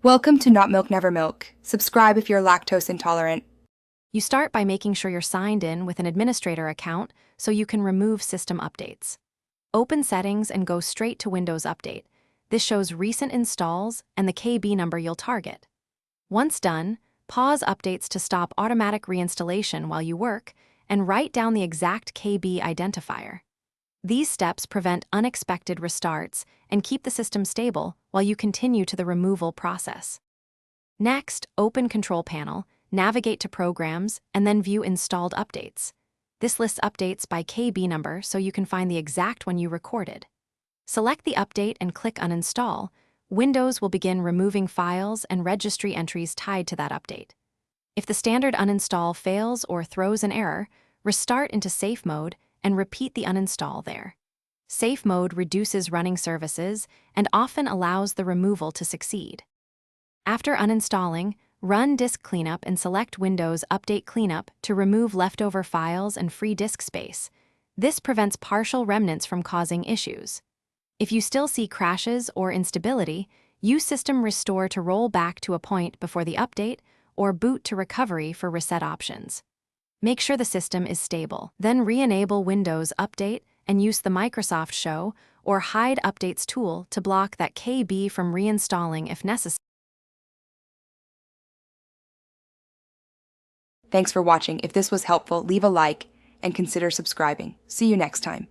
Welcome to Not Milk Never Milk. Subscribe if you're lactose intolerant. You start by making sure you're signed in with an administrator account so you can remove system updates. Open Settings and go straight to Windows Update. This shows recent installs and the KB number you'll target. Once done, pause updates to stop automatic reinstallation while you work and write down the exact KB identifier. These steps prevent unexpected restarts and keep the system stable while you continue to the removal process. Next, open Control Panel, navigate to Programs, and then view Installed Updates. This lists updates by KB number so you can find the exact one you recorded. Select the update and click Uninstall. Windows will begin removing files and registry entries tied to that update. If the standard uninstall fails or throws an error, restart into Safe Mode and repeat the uninstall there. Safe Mode reduces running services and often allows the removal to succeed. After uninstalling, run Disk Cleanup and select Windows Update Cleanup to remove leftover files and free disk space. This prevents partial remnants from causing issues. If you still see crashes or instability, use System Restore to roll back to a point before the update or boot to recovery for reset options. Make sure the system is stable. Then re-enable Windows Update and use the Microsoft Show or Hide Updates tool to block that KB from reinstalling if necessary. Thanks for watching. If this was helpful, leave a like and consider subscribing. See you next time.